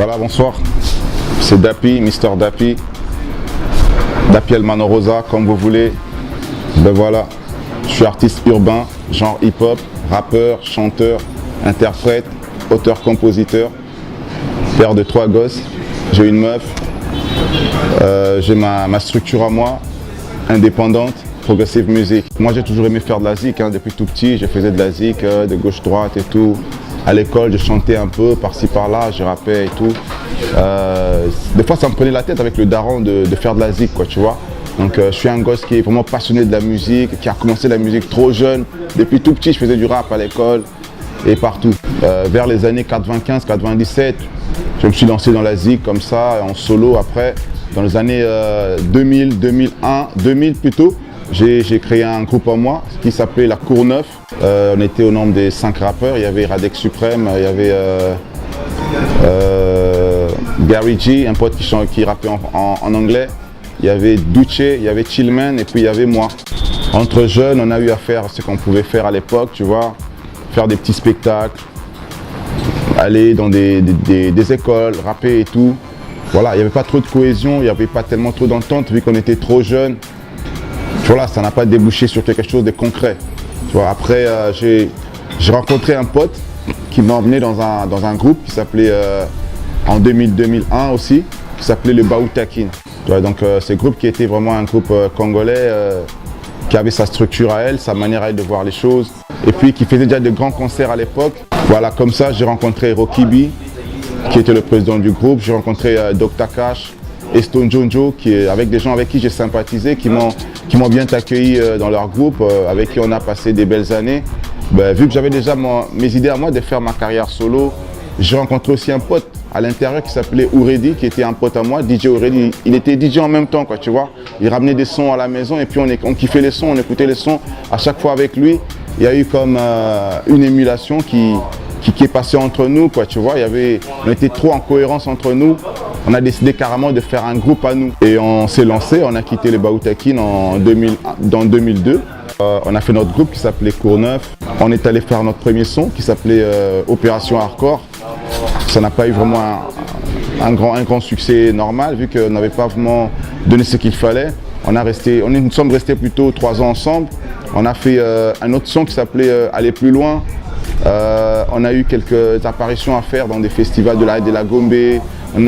Voilà, bonsoir. C'est Dappy, Mister Dappy. Dappy El Mano Rosa, comme vous voulez. Ben voilà, je suis artiste urbain, genre hip-hop, rappeur, chanteur, interprète, auteur-compositeur, père de 3 gosses. J'ai une meuf. J'ai ma structure à moi, indépendante, progressive music. Moi j'ai toujours aimé faire de la zik, depuis tout petit, je faisais de la zik, de gauche-droite et tout. À l'école, je chantais un peu, par-ci par-là, je rappais et tout. Des fois ça me prenait la tête avec le daron de faire de la zik, quoi, tu vois. Donc je suis un gosse qui est vraiment passionné de la musique, qui a commencé la musique trop jeune. Depuis tout petit, je faisais du rap à l'école et partout. Vers les années 95-97, je me suis lancé dans la zik comme ça, en solo. Après, dans les années 2000 plutôt, j'ai créé un groupe à moi qui s'appelait La Courneuve. On était au nombre des 5 rappeurs. Il y avait Radek Suprême, il y avait Gary G, un pote qui rappait en anglais. Il y avait Duce, il y avait Chillman et puis il y avait moi. Entre jeunes, on a eu à faire ce qu'on pouvait faire à l'époque, tu vois, faire des petits spectacles, aller dans des écoles, rapper et tout. Voilà, il n'y avait pas trop de cohésion, il n'y avait pas tellement trop d'entente vu qu'on était trop jeunes. Voilà, ça n'a pas débouché sur quelque chose de concret. Tu vois, après, j'ai rencontré un pote qui m'a emmené dans un groupe qui s'appelait, en 2001 aussi, qui s'appelait le Baoutakin. Donc ce groupe qui était vraiment un groupe congolais, qui avait sa structure à elle, sa manière à elle de voir les choses, et puis qui faisait déjà de grands concerts à l'époque. Voilà, comme ça, j'ai rencontré Rocky B, qui était le président du groupe. J'ai rencontré Dr Cash et Stone Jonjo, avec des gens avec qui j'ai sympathisé, qui m'ont bien accueilli dans leur groupe, avec qui on a passé des belles années. Vu que j'avais déjà mes idées à moi de faire ma carrière solo, j'ai rencontré aussi un pote à l'intérieur qui s'appelait Ouredi, qui était un pote à moi, DJ Ouredi. Il était DJ en même temps, quoi, tu vois. Il ramenait des sons à la maison et puis on kiffait les sons, on écoutait les sons à chaque fois avec lui. Il y a eu comme une émulation qui est passée entre nous, quoi, tu vois. On était trop en cohérence entre nous. On a décidé carrément de faire un groupe à nous. Et on s'est lancé, on a quitté les Baoutakin dans 2002. On a fait notre groupe qui s'appelait Courneuve. On est allé faire notre premier son qui s'appelait Opération Hardcore. Ça n'a pas eu vraiment un grand succès normal vu qu'on n'avait pas vraiment donné ce qu'il fallait. Nous sommes restés plutôt 3 ans ensemble. On a fait un autre son qui s'appelait Aller plus loin. On a eu quelques apparitions à faire dans des festivals de la Gombe. On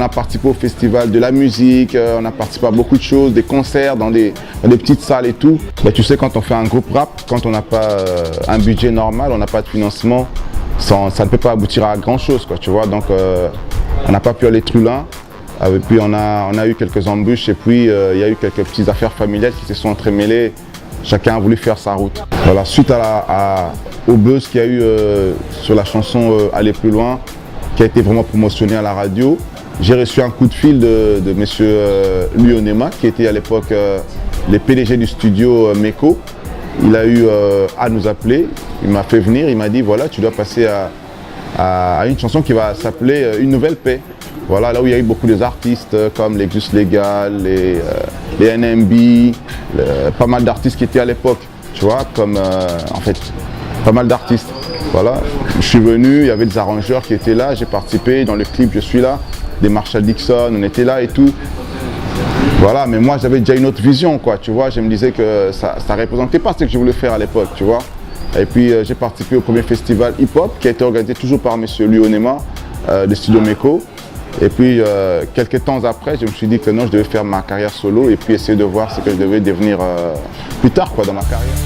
a participé au festival de la musique, on a participé à beaucoup de choses, des concerts dans des petites salles et tout. Tu sais, quand on fait un groupe rap, quand on n'a pas un budget normal, on n'a pas de financement, ça ne peut pas aboutir à grand chose, quoi, tu vois. Donc on n'a pas pu aller plus loin. Et puis on a eu quelques embûches et puis il y a eu quelques petites affaires familiales qui se sont entremêlées. Chacun a voulu faire sa route. Voilà, suite au buzz qu'il y a eu sur la chanson Aller plus loin, qui a été vraiment promotionné à la radio, j'ai reçu un coup de fil de monsieur Lionema, qui était à l'époque le PDG du studio Meko. Il a eu à nous appeler, il m'a fait venir, il m'a dit voilà, tu dois passer à une chanson qui va s'appeler Une nouvelle paix. Voilà, là où il y a eu beaucoup d'artistes comme Lexus Legal, les NMB, pas mal d'artistes qui étaient à l'époque, tu vois, comme en fait, pas mal d'artistes. Voilà, je suis venu, il y avait des arrangeurs qui étaient là, j'ai participé dans le clip, je suis là, des Marshall Dixon, on était là et tout. Voilà, mais moi j'avais déjà une autre vision, quoi, tu vois, je me disais que ça ne représentait pas ce que je voulais faire à l'époque, tu vois. Et puis j'ai participé au premier festival hip-hop qui a été organisé toujours par monsieur Lionema de Studio Meko. Et puis quelques temps après, je me suis dit que non, je devais faire ma carrière solo et puis essayer de voir ce que je devais devenir plus tard, quoi, dans ma carrière.